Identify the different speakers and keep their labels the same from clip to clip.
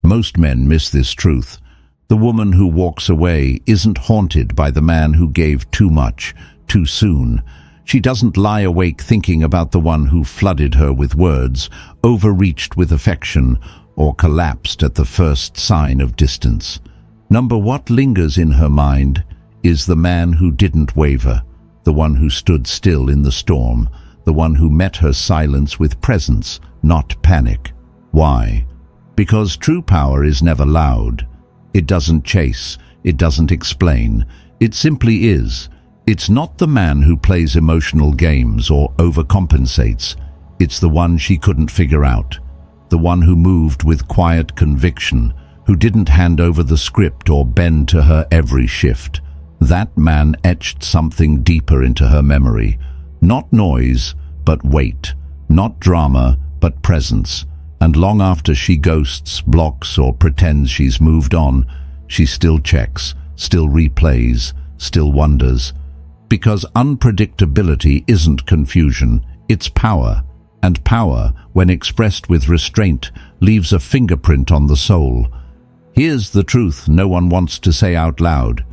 Speaker 1: Most men miss this truth. The woman who walks away isn't haunted by the man who gave too much, too soon. She doesn't lie awake thinking about the one who flooded her with words, overreached with affection, or collapsed at the first sign of distance. What lingers in her mind is the man who didn't waver, the one who stood still in the storm, the one who met her silence with presence, not panic. Why? Because true power is never loud. It doesn't chase, it doesn't explain, it simply is. It's not the man who plays emotional games or overcompensates. It's the one she couldn't figure out. The one who moved with quiet conviction, who didn't hand over the script or bend to her every shift. That man etched something deeper into her memory. Not noise, but weight. Not drama, but presence. And long after she ghosts, blocks, or pretends she's moved on, she still checks, still replays, still wonders. Because unpredictability isn't confusion, it's power. And power, when expressed with restraint, leaves a fingerprint on the soul. Here's the truth no one wants to say out loud.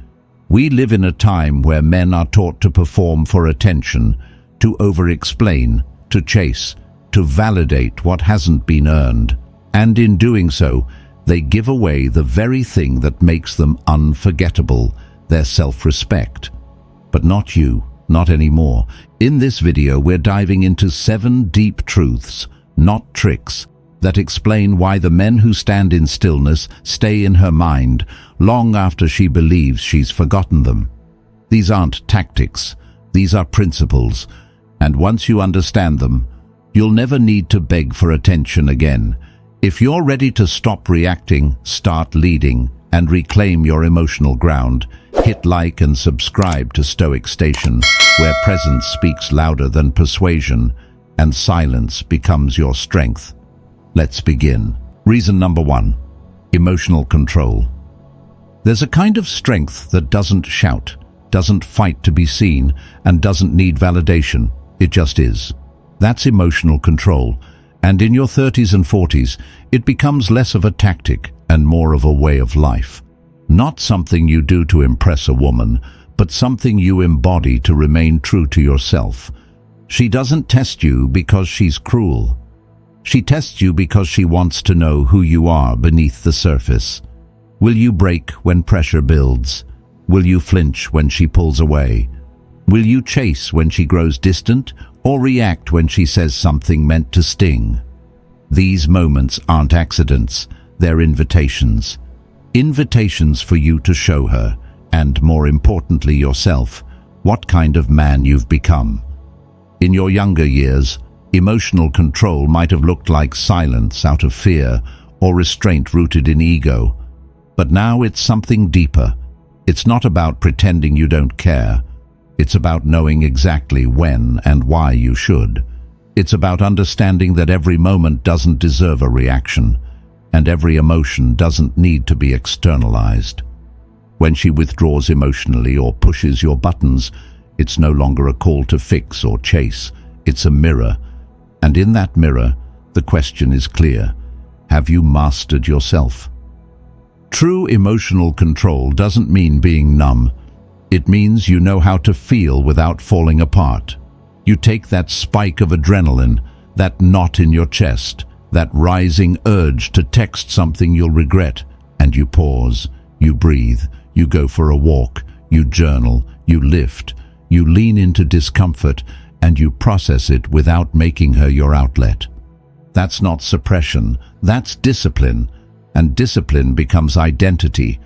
Speaker 1: We live in a time where men are taught to perform for attention, to over-explain, to chase, to validate what hasn't been earned. And in doing so, they give away the very thing that makes them unforgettable, their self-respect. But not you, not anymore. In this video, we're diving into 7 deep truths, not tricks, that explain why the men who stand in stillness stay in her mind long after she believes she's forgotten them. These aren't tactics, these are principles, and once you understand them, you'll never need to beg for attention again. If you're ready to stop reacting, start leading, and reclaim your emotional ground, hit like and subscribe to Stoic Station, where presence speaks louder than persuasion, and silence becomes your strength. Let's begin. Reason number 1. Emotional control. There's a kind of strength that doesn't shout, doesn't fight to be seen, and doesn't need validation. It just is. That's emotional control. And in your 30s and 40s, it becomes less of a tactic and more of a way of life. Not something you do to impress a woman, but something you embody to remain true to yourself. She doesn't test you because she's cruel. She tests you because she wants to know who you are beneath the surface. Will you break when pressure builds? Will you flinch when she pulls away? Will you chase when she grows distant, or react when she says something meant to sting? These moments aren't accidents, they're invitations. Invitations for you to show her, and more importantly yourself, what kind of man you've become. In your younger years, emotional control might have looked like silence out of fear or restraint rooted in ego. But now it's something deeper. It's not about pretending you don't care. It's about knowing exactly when and why you should. It's about understanding that every moment doesn't deserve a reaction, and every emotion doesn't need to be externalized. When she withdraws emotionally or pushes your buttons, it's no longer a call to fix or chase. It's a mirror. And in that mirror, the question is clear. Have you mastered yourself? True emotional control doesn't mean being numb. It means you know how to feel without falling apart. You take that spike of adrenaline, that knot in your chest, that rising urge to text something you'll regret, and you pause, you breathe, you go for a walk, you journal, you lift, you lean into discomfort, and you process it without making her your outlet. That's not suppression, that's discipline, and discipline becomes identity.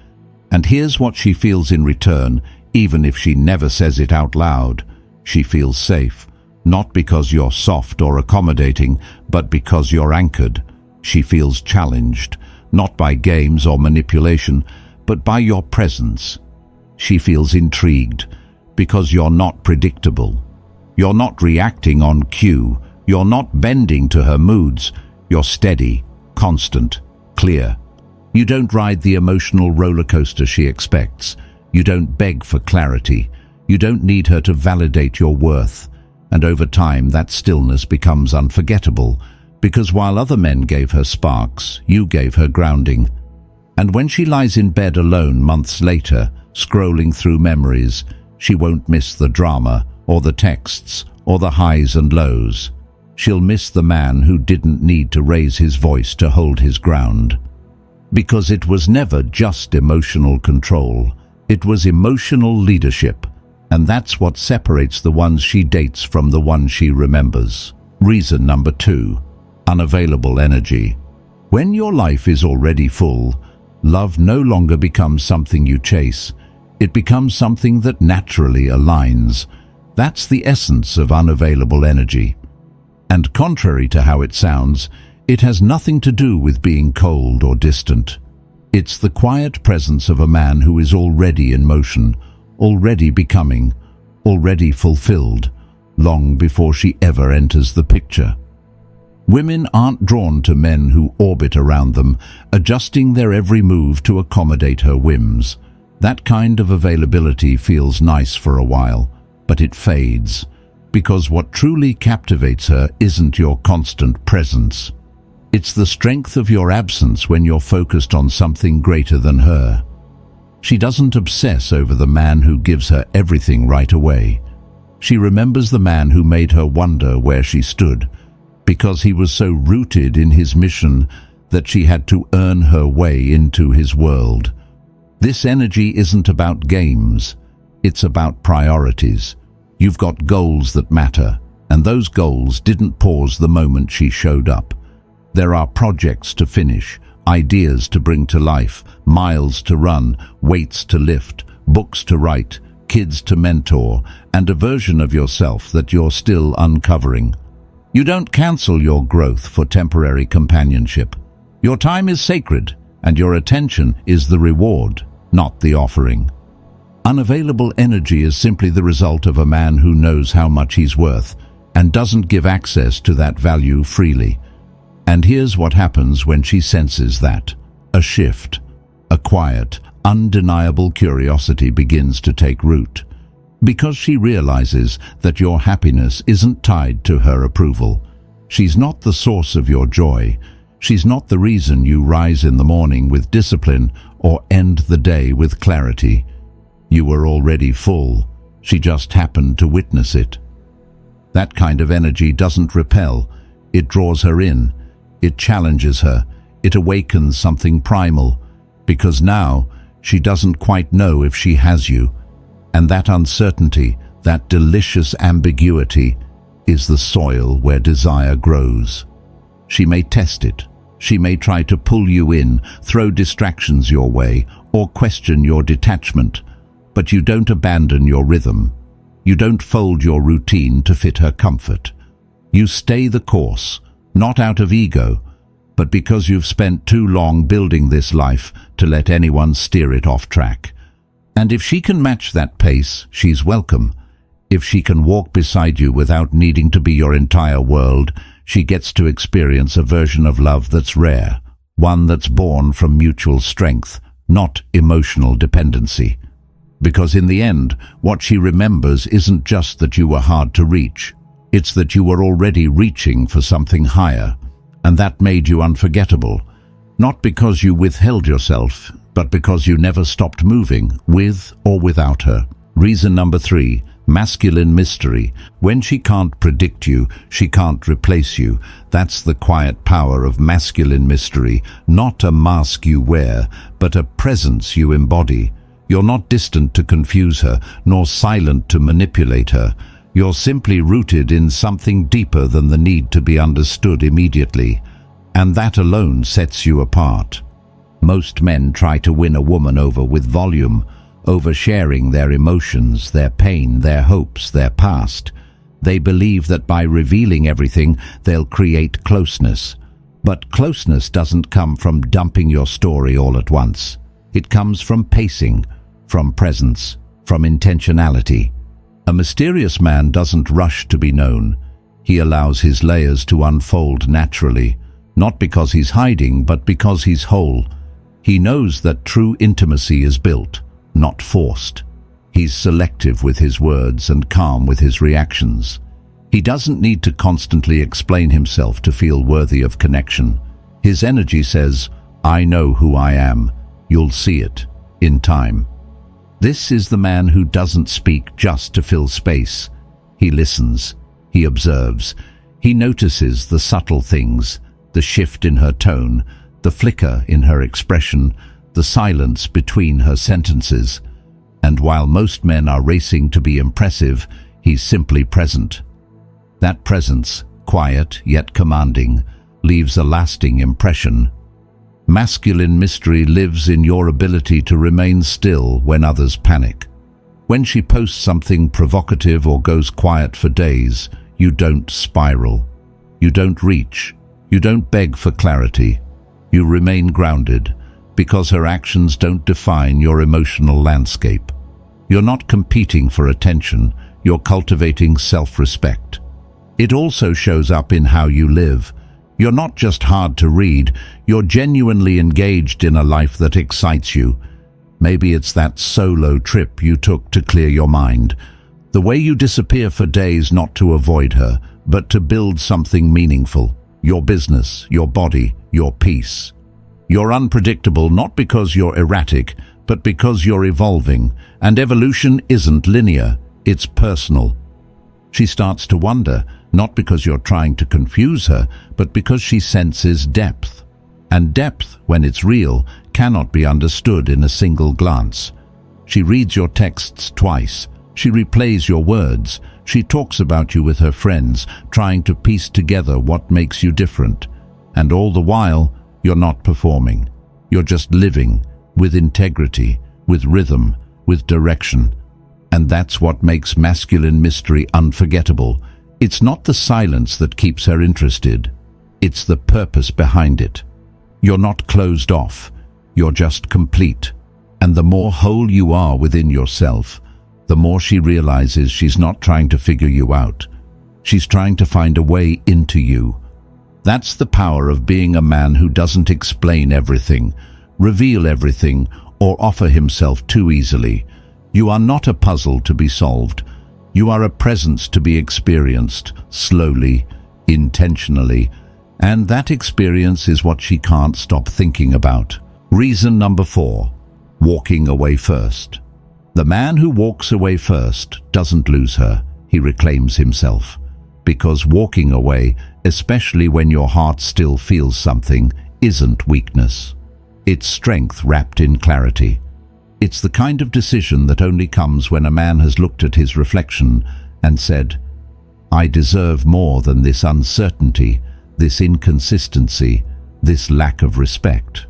Speaker 1: And here's what she feels in return, even if she never says it out loud. She feels safe, not because you're soft or accommodating, but because you're anchored. She feels challenged, not by games or manipulation, but by your presence. She feels intrigued, because you're not predictable. You're not reacting on cue. You're not bending to her moods. You're steady, constant, clear. You don't ride the emotional roller coaster she expects. You don't beg for clarity. You don't need her to validate your worth. And over time, that stillness becomes unforgettable Because while other men gave her sparks, you gave her grounding. And when she lies in bed alone months later, scrolling through memories, she won't miss the drama, or the texts, or the highs and lows. She'll miss the man who didn't need to raise his voice to hold his ground. Because it was never just emotional control, it was emotional leadership. And that's what separates the ones she dates from the ones she remembers. Reason number 2, unavailable energy. When your life is already full, love no longer becomes something you chase. It becomes something that naturally aligns. That's the essence of unavailable energy. And contrary to how it sounds, it has nothing to do with being cold or distant. It's the quiet presence of a man who is already in motion, already becoming, already fulfilled, long before she ever enters the picture. Women aren't drawn to men who orbit around them, adjusting their every move to accommodate her whims. That kind of availability feels nice for a while, but it fades, because what truly captivates her isn't your constant presence. It's the strength of your absence when you're focused on something greater than her. She doesn't obsess over the man who gives her everything right away. She remembers the man who made her wonder where she stood, because he was so rooted in his mission that she had to earn her way into his world. This energy isn't about games, it's about priorities. You've got goals that matter, and those goals didn't pause the moment she showed up. There are projects to finish, ideas to bring to life, miles to run, weights to lift, books to write, kids to mentor, and a version of yourself that you're still uncovering. You don't cancel your growth for temporary companionship. Your time is sacred, and your attention is the reward, not the offering. Unavailable energy is simply the result of a man who knows how much he's worth and doesn't give access to that value freely. And here's what happens when she senses that. A shift, a quiet, undeniable curiosity begins to take root. Because she realizes that your happiness isn't tied to her approval. She's not the source of your joy. She's not the reason you rise in the morning with discipline or end the day with clarity. You were already full. She just happened to witness it. That kind of energy doesn't repel. It draws her in. It challenges her. It awakens something primal. Because now she doesn't quite know if she has you. And that uncertainty, that delicious ambiguity, is the soil where desire grows. She may test it. She may try to pull you in, throw distractions your way, or question your detachment. But you don't abandon your rhythm. You don't fold your routine to fit her comfort. You stay the course, not out of ego, but because you've spent too long building this life to let anyone steer it off track. And if she can match that pace, she's welcome. If she can walk beside you without needing to be your entire world, she gets to experience a version of love that's rare, one that's born from mutual strength, not emotional dependency. Because in the end, what she remembers isn't just that you were hard to reach, it's that you were already reaching for something higher, and that made you unforgettable, not because you withheld yourself, but because you never stopped moving, with or without her. Reason number 3, masculine mystery. When she can't predict you, she can't replace you. That's the quiet power of masculine mystery, not a mask you wear, but a presence you embody. You're not distant to confuse her, nor silent to manipulate her. You're simply rooted in something deeper than the need to be understood immediately, and that alone sets you apart. Most men try to win a woman over with volume, oversharing their emotions, their pain, their hopes, their past. They believe that by revealing everything, they'll create closeness. But closeness doesn't come from dumping your story all at once. It comes from pacing, from presence, from intentionality. A mysterious man doesn't rush to be known. He allows his layers to unfold naturally, not because he's hiding, but because he's whole. He knows that true intimacy is built, not forced. He's selective with his words and calm with his reactions. He doesn't need to constantly explain himself to feel worthy of connection. His energy says, "I know who I am. You'll see it in time." This is the man who doesn't speak just to fill space. He listens. He observes. He notices the subtle things, the shift in her tone, the flicker in her expression, the silence between her sentences. And while most men are racing to be impressive, he's simply present. That presence, quiet yet commanding, leaves a lasting impression. Masculine mystery lives in your ability to remain still when others panic. When she posts something provocative or goes quiet for days, you don't spiral. You don't reach. You don't beg for clarity. You remain grounded, because her actions don't define your emotional landscape. You're not competing for attention, you're cultivating self-respect. It also shows up in how you live. You're not just hard to read, you're genuinely engaged in a life that excites you. Maybe it's that solo trip you took to clear your mind. The way you disappear for days not to avoid her, but to build something meaningful. Your business, your body, your peace. You're unpredictable not because you're erratic, but because you're evolving, and evolution isn't linear, it's personal. She starts to wonder, not because you're trying to confuse her, but because she senses depth. And depth, when it's real, cannot be understood in a single glance. She reads your texts twice. She replays your words. She talks about you with her friends, trying to piece together what makes you different. And all the while, you're not performing. You're just living, with integrity, with rhythm, with direction. And that's what makes masculine mystery unforgettable. It's not the silence that keeps her interested. It's the purpose behind it. You're not closed off. You're just complete. And the more whole you are within yourself, the more she realizes she's not trying to figure you out. She's trying to find a way into you. That's the power of being a man who doesn't explain everything, reveal everything, or offer himself too easily. You are not a puzzle to be solved. You are a presence to be experienced, slowly, intentionally, and that experience is what she can't stop thinking about. Reason number 4, walking away first. The man who walks away first doesn't lose her, he reclaims himself. Because walking away, especially when your heart still feels something, isn't weakness. It's strength wrapped in clarity. It's the kind of decision that only comes when a man has looked at his reflection and said, "I deserve more than this uncertainty, this inconsistency, this lack of respect."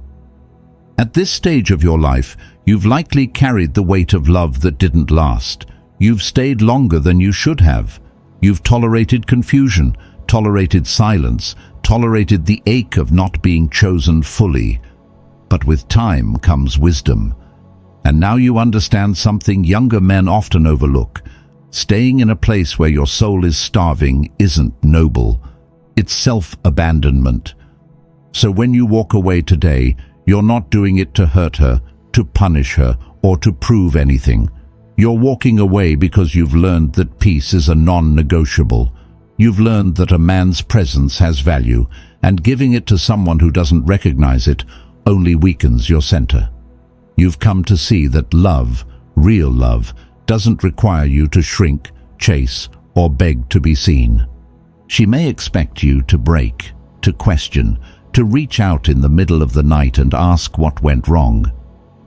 Speaker 1: At this stage of your life, you've likely carried the weight of love that didn't last. You've stayed longer than you should have. You've tolerated confusion, tolerated silence, tolerated the ache of not being chosen fully. But with time comes wisdom. And now you understand something younger men often overlook. Staying in a place where your soul is starving isn't noble. It's self-abandonment. So when you walk away today, you're not doing it to hurt her, to punish her, or to prove anything. You're walking away because you've learned that peace is a non-negotiable. You've learned that a man's presence has value, and giving it to someone who doesn't recognize it only weakens your center. You've come to see that love, real love, doesn't require you to shrink, chase, or beg to be seen. She may expect you to break, to question, to reach out in the middle of the night and ask what went wrong.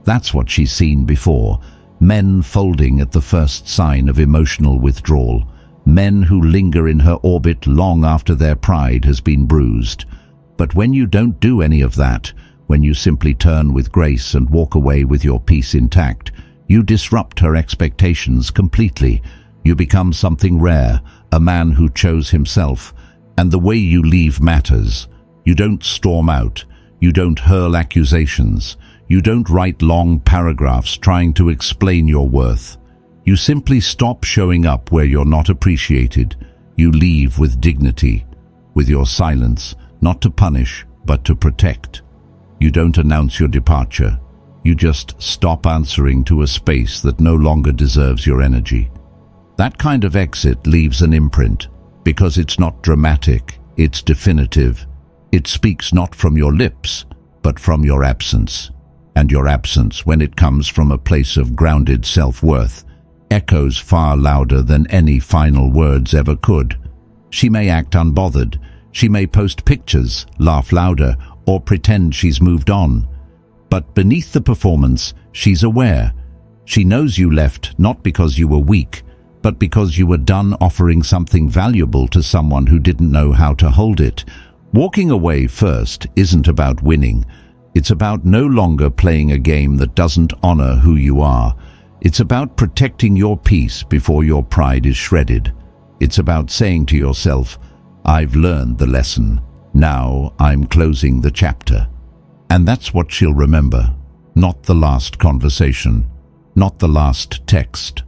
Speaker 1: That's what she's seen before. Men folding at the first sign of emotional withdrawal. Men who linger in her orbit long after their pride has been bruised. But when you don't do any of that, when you simply turn with grace and walk away with your peace intact, you disrupt her expectations completely. You become something rare, a man who chose himself. And the way you leave matters. You don't storm out. You don't hurl accusations. You don't write long paragraphs trying to explain your worth. You simply stop showing up where you're not appreciated. You leave with dignity, with your silence, not to punish, but to protect. You don't announce your departure. You just stop answering to a space that no longer deserves your energy. That kind of exit leaves an imprint. Because it's not dramatic, it's definitive. It speaks not from your lips, but from your absence. And your absence, when it comes from a place of grounded self-worth, echoes far louder than any final words ever could. She may act unbothered, she may post pictures, laugh louder, or pretend she's moved on. But beneath the performance, she's aware. She knows you left not because you were weak, but because you were done offering something valuable to someone who didn't know how to hold it. Walking away first isn't about winning. It's about no longer playing a game that doesn't honor who you are. It's about protecting your peace before your pride is shredded. It's about saying to yourself, I've learned the lesson. Now I'm closing the chapter. And that's what she'll remember. Not the last conversation, not the last text,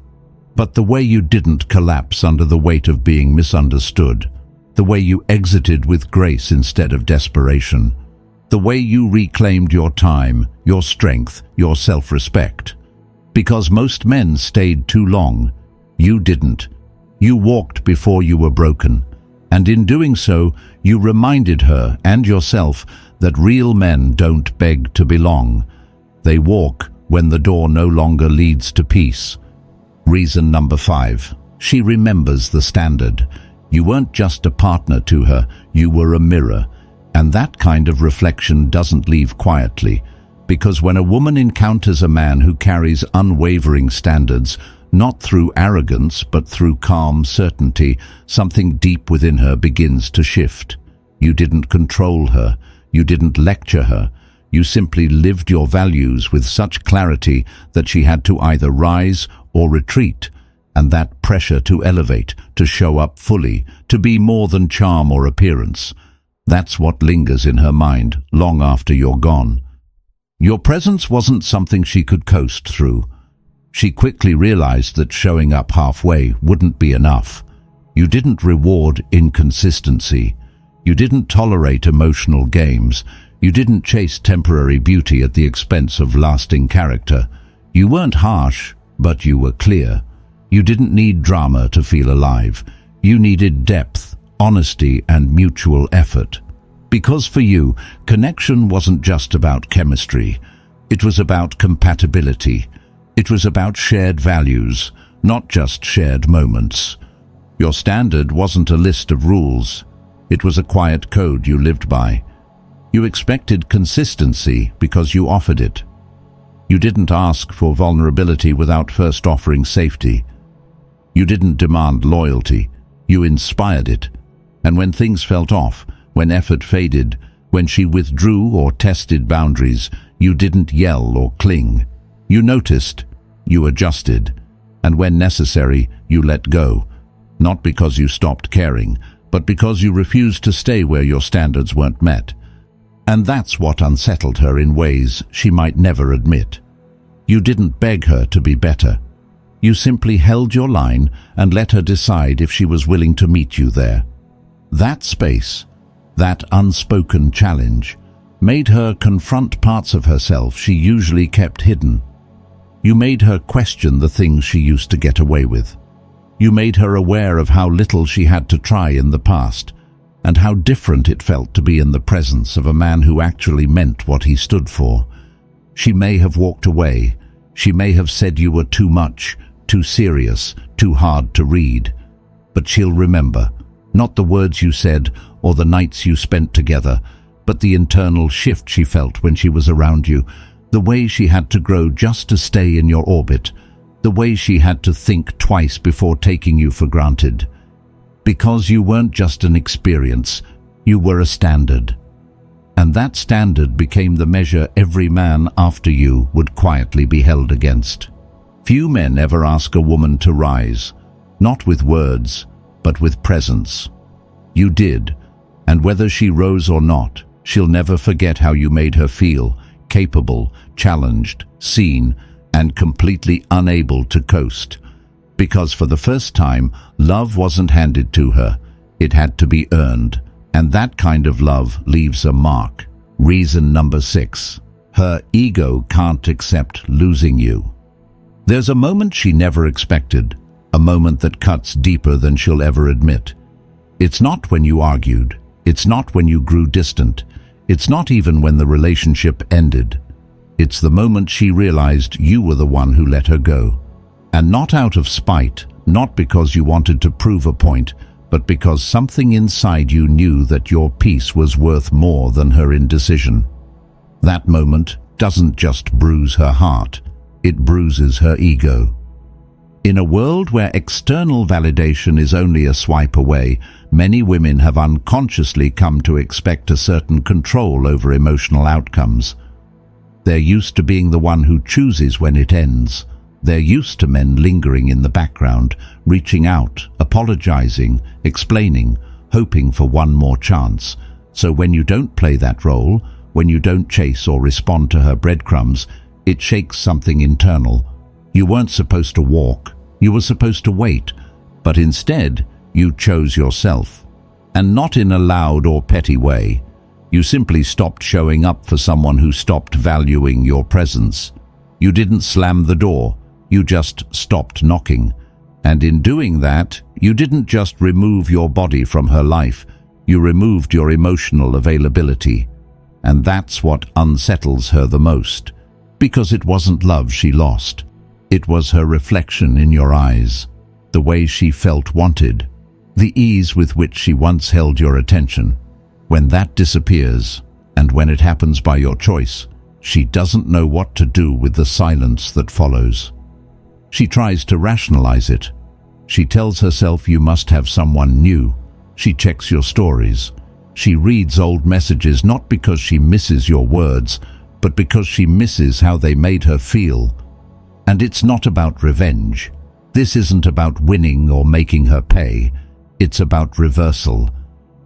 Speaker 1: but the way you didn't collapse under the weight of being misunderstood, the way you exited with grace instead of desperation, the way you reclaimed your time, your strength, your self-respect. Because most men stayed too long. You didn't. You walked before you were broken, and in doing so, you reminded her and yourself that real men don't beg to belong. They walk when the door no longer leads to peace. Reason number 5. She remembers the standard. You weren't just a partner to her, you were a mirror. And that kind of reflection doesn't leave quietly, because when a woman encounters a man who carries unwavering standards, not through arrogance but through calm certainty, something deep within her begins to shift. You didn't control her, you didn't lecture her, you simply lived your values with such clarity that she had to either rise or retreat, and that pressure to elevate, to show up fully, to be more than charm or appearance, that's what lingers in her mind long after you're gone. Your presence wasn't something she could coast through. She quickly realized that showing up halfway wouldn't be enough. You didn't reward inconsistency. You didn't tolerate emotional games. You didn't chase temporary beauty at the expense of lasting character. You weren't harsh, but you were clear. You didn't need drama to feel alive. You needed depth, honesty, and mutual effort. Because for you, connection wasn't just about chemistry. It was about compatibility. It was about shared values, not just shared moments. Your standard wasn't a list of rules. It was a quiet code you lived by. You expected consistency because you offered it. You didn't ask for vulnerability without first offering safety. You didn't demand loyalty. You inspired it. And when things felt off, when effort faded, when she withdrew or tested boundaries, you didn't yell or cling. You noticed, you adjusted, and when necessary, you let go. Not because you stopped caring, but because you refused to stay where your standards weren't met. And that's what unsettled her in ways she might never admit. You didn't beg her to be better. You simply held your line and let her decide if she was willing to meet you there. That space, that unspoken challenge, made her confront parts of herself she usually kept hidden. You made her question the things she used to get away with. You made her aware of how little she had to try in the past, and how different it felt to be in the presence of a man who actually meant what he stood for. She may have walked away. She may have said you were too much, too serious, too hard to read. But she'll remember, not the words you said or the nights you spent together, but the internal shift she felt when she was around you, the way she had to grow just to stay in your orbit, the way she had to think twice before taking you for granted. Because you weren't just an experience, you were a standard. And that standard became the measure every man after you would quietly be held against. Few men ever ask a woman to rise, not with words, but with presence. You did, and whether she rose or not, she'll never forget how you made her feel, capable, challenged, seen, and completely unable to coast. Because for the first time, love wasn't handed to her. It had to be earned. And that kind of love leaves a mark. Reason number 6. Her ego can't accept losing you. There's a moment she never expected, a moment that cuts deeper than she'll ever admit. It's not when you argued. It's not when you grew distant. It's not even when the relationship ended. It's the moment she realized you were the one who let her go. And not out of spite, not because you wanted to prove a point, but because something inside you knew that your peace was worth more than her indecision. That moment doesn't just bruise her heart, it bruises her ego. In a world where external validation is only a swipe away, many women have unconsciously come to expect a certain control over emotional outcomes. They're used to being the one who chooses when it ends. They're used to men lingering in the background, reaching out, apologizing, explaining, hoping for one more chance. So when you don't play that role, when you don't chase or respond to her breadcrumbs, it shakes something internal. You weren't supposed to walk. You were supposed to wait, but instead you chose yourself. And not in a loud or petty way. You simply stopped showing up for someone who stopped valuing your presence. You didn't slam the door, you just stopped knocking. And in doing that, you didn't just remove your body from her life, you removed your emotional availability. And that's what unsettles her the most, because it wasn't love she lost. It was her reflection in your eyes, the way she felt wanted, the ease with which she once held your attention. When that disappears, and when it happens by your choice, she doesn't know what to do with the silence that follows. She tries to rationalize it. She tells herself you must have someone new. She checks your stories. She reads old messages not because she misses your words, but because she misses how they made her feel. And it's not about revenge. This isn't about winning or making her pay. It's about reversal.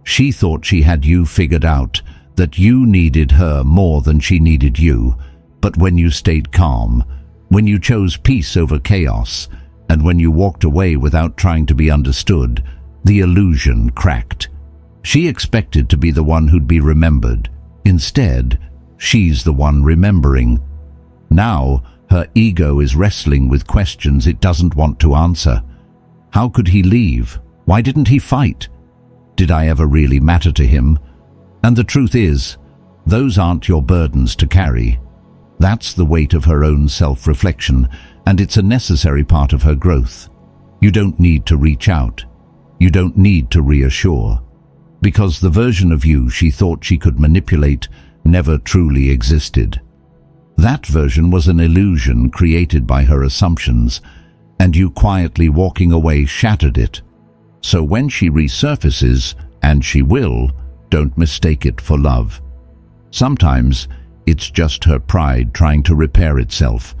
Speaker 1: She thought she had you figured out, that you needed her more than she needed you. But when you stayed calm, when you chose peace over chaos, and when you walked away without trying to be understood, the illusion cracked. She expected to be the one who'd be remembered. Instead, she's the one remembering. Now, her ego is wrestling with questions it doesn't want to answer. How could he leave? Why didn't he fight? Did I ever really matter to him? And the truth is, those aren't your burdens to carry. That's the weight of her own self-reflection, and it's a necessary part of her growth. You don't need to reach out. You don't need to reassure. Because the version of you she thought she could manipulate never truly existed. That version was an illusion created by her assumptions, and you quietly walking away shattered it. So when she resurfaces, and she will, don't mistake it for love. Sometimes it's just her pride trying to repair itself.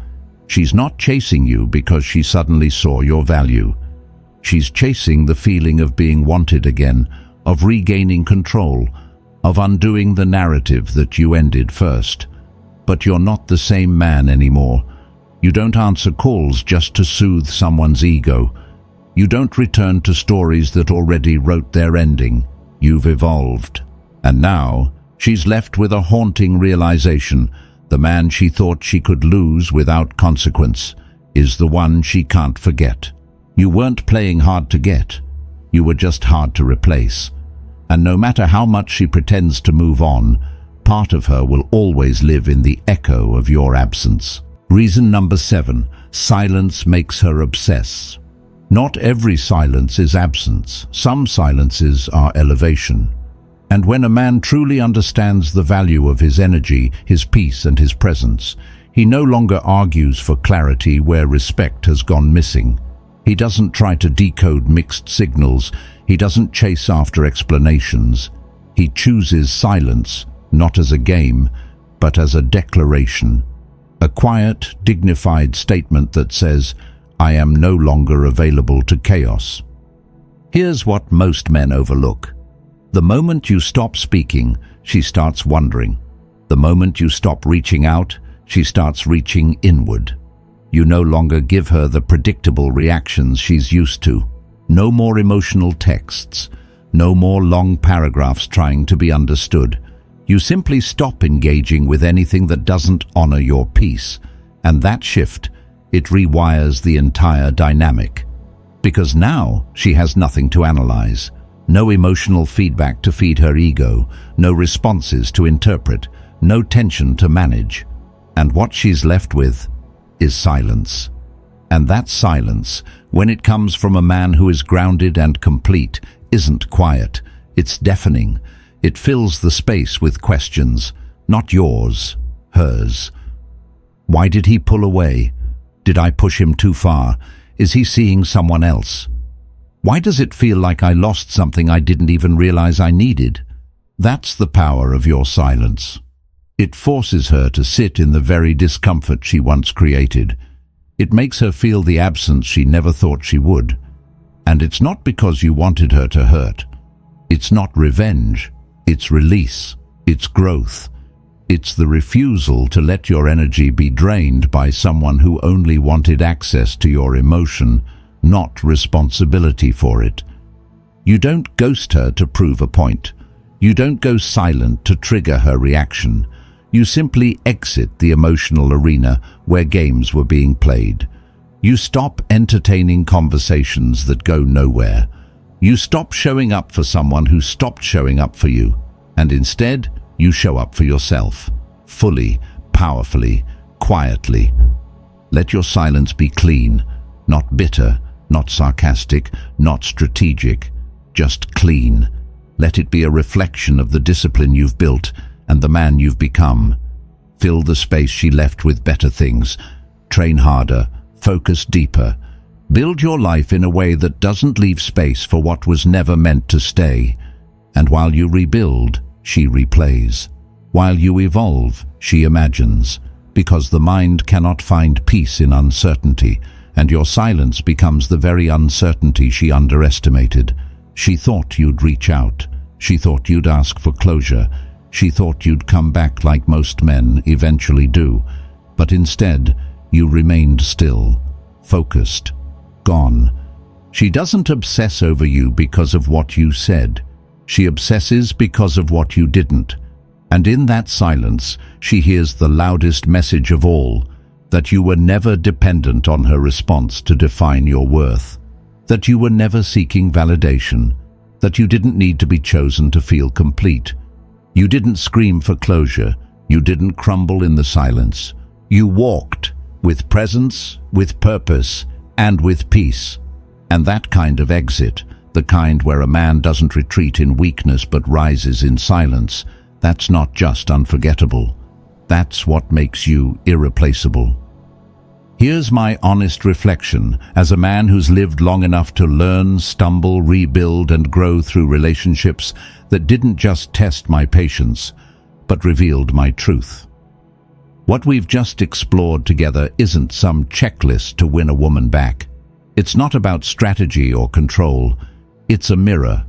Speaker 1: She's not chasing you because she suddenly saw your value. She's chasing the feeling of being wanted again, of regaining control, of undoing the narrative that you ended first. But you're not the same man anymore. You don't answer calls just to soothe someone's ego. You don't return to stories that already wrote their ending. You've evolved. And now, she's left with a haunting realization. The man she thought she could lose without consequence is the one she can't forget. You weren't playing hard to get. You were just hard to replace. And no matter how much she pretends to move on, part of her will always live in the echo of your absence. Reason number 7, silence makes her obsess. Not every silence is absence. Some silences are elevation. And when a man truly understands the value of his energy, his peace and his presence, he no longer argues for clarity where respect has gone missing. He doesn't try to decode mixed signals. He doesn't chase after explanations. He chooses silence, not as a game, but as a declaration. A quiet, dignified statement that says, I am no longer available to chaos. Here's what most men overlook. The moment you stop speaking, she starts wondering. The moment you stop reaching out, she starts reaching inward. You no longer give her the predictable reactions she's used to. No more emotional texts. No more long paragraphs trying to be understood. You simply stop engaging with anything that doesn't honor your peace. And that shift, it rewires the entire dynamic. Because now she has nothing to analyze. No emotional feedback to feed her ego, no responses to interpret, no tension to manage. And what she's left with is silence. And that silence, when it comes from a man who is grounded and complete, isn't quiet. It's deafening. It fills the space with questions, not yours, hers. Why did he pull away? Did I push him too far? Is he seeing someone else? Why does it feel like I lost something I didn't even realize I needed? That's the power of your silence. It forces her to sit in the very discomfort she once created. It makes her feel the absence she never thought she would. And it's not because you wanted her to hurt. It's not revenge. It's release. It's growth. It's the refusal to let your energy be drained by someone who only wanted access to your emotion, not responsibility for it. You don't ghost her to prove a point. You don't go silent to trigger her reaction. You simply exit the emotional arena where games were being played. You stop entertaining conversations that go nowhere. You stop showing up for someone who stopped showing up for you, and instead you show up for yourself, fully, powerfully, quietly. Let your silence be clean, not bitter, not sarcastic, not strategic, just clean. Let it be a reflection of the discipline you've built and the man you've become. Fill the space she left with better things. Train harder, focus deeper. Build your life in a way that doesn't leave space for what was never meant to stay. And while you rebuild, she replays. While you evolve, she imagines. Because the mind cannot find peace in uncertainty, and your silence becomes the very uncertainty she underestimated. She thought you'd reach out. She thought you'd ask for closure. She thought you'd come back like most men eventually do. But instead, you remained still, focused, gone. She doesn't obsess over you because of what you said. She obsesses because of what you didn't. And in that silence, she hears the loudest message of all, that you were never dependent on her response to define your worth, that you were never seeking validation, that you didn't need to be chosen to feel complete. You didn't scream for closure. You didn't crumble in the silence. You walked with presence, with purpose, and with peace. And that kind of exit, the kind where a man doesn't retreat in weakness but rises in silence, that's not just unforgettable. That's what makes you irreplaceable. Here's my honest reflection as a man who's lived long enough to learn, stumble, rebuild, and grow through relationships that didn't just test my patience, but revealed my truth. What we've just explored together isn't some checklist to win a woman back. It's not about strategy or control. It's a mirror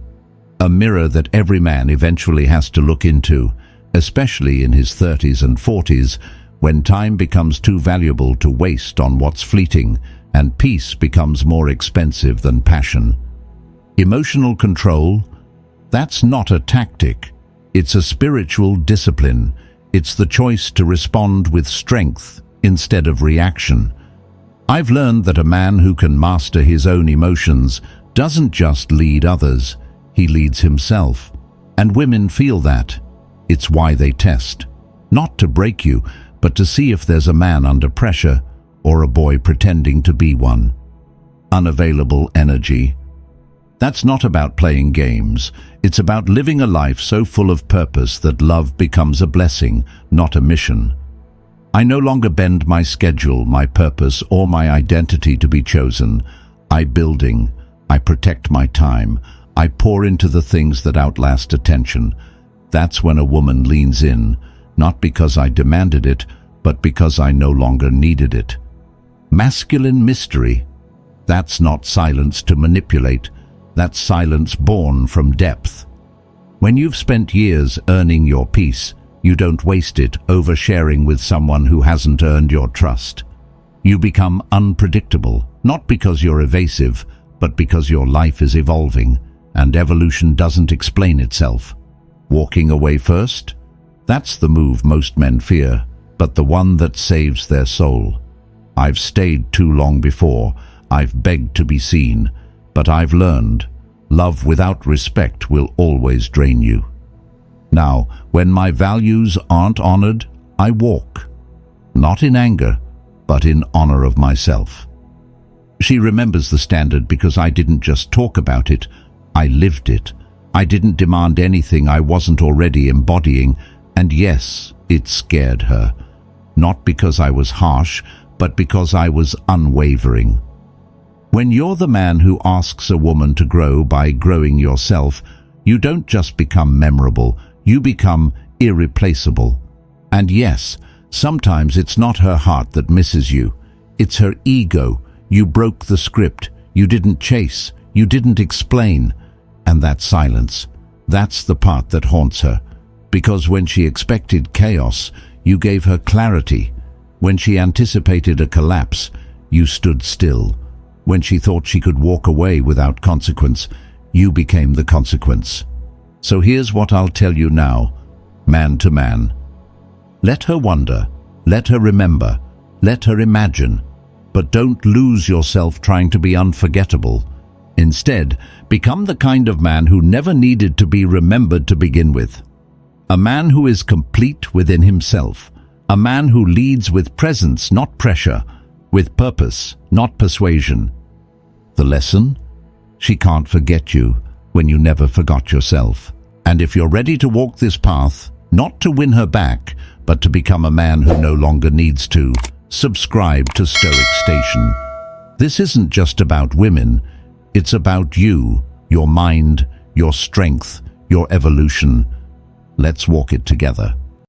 Speaker 1: that every man eventually has to look into, especially in his 30s and 40s, when time becomes too valuable to waste on what's fleeting and peace becomes more expensive than passion. Emotional control, that's not a tactic. It's a spiritual discipline. It's the choice to respond with strength instead of reaction. I've learned that a man who can master his own emotions doesn't just lead others, he leads himself. And women feel that. It's why they test. Not to break you, but to see if there's a man under pressure or a boy pretending to be one. Unavailable energy. That's not about playing games. It's about living a life so full of purpose that love becomes a blessing, not a mission. I no longer bend my schedule, my purpose, or my identity to be chosen. I protect my time. I pour into the things that outlast attention. That's when a woman leans in, not because I demanded it, but because I no longer needed it. Masculine mystery. That's not silence to manipulate. That's silence born from depth. When you've spent years earning your peace, you don't waste it oversharing with someone who hasn't earned your trust. You become unpredictable, not because you're evasive, but because your life is evolving, and evolution doesn't explain itself. Walking away first? That's the move most men fear, but the one that saves their soul. I've stayed too long before. I've begged to be seen, but I've learned. Love without respect will always drain you. Now, when my values aren't honored, I walk. Not in anger, but in honor of myself. She remembers the standard because I didn't just talk about it, I lived it. I didn't demand anything I wasn't already embodying, and yes, it scared her. Not because I was harsh, but because I was unwavering. When you're the man who asks a woman to grow by growing yourself, you don't just become memorable, you become irreplaceable. And yes, sometimes it's not her heart that misses you. It's her ego. You broke the script. You didn't chase. You didn't explain. And that silence, that's the part that haunts her. Because when she expected chaos, you gave her clarity. When she anticipated a collapse, you stood still. When she thought she could walk away without consequence, you became the consequence. So here's what I'll tell you now, man to man. Let her wonder, let her remember, let her imagine, but don't lose yourself trying to be unforgettable. Instead, become the kind of man who never needed to be remembered to begin with. A man who is complete within himself. A man who leads with presence, not pressure. With purpose, not persuasion. The lesson? She can't forget you when you never forgot yourself. And if you're ready to walk this path, not to win her back, but to become a man who no longer needs to, subscribe to Stoic Station. This isn't just about women. It's about you, your mind, your strength, your evolution. Let's walk it together.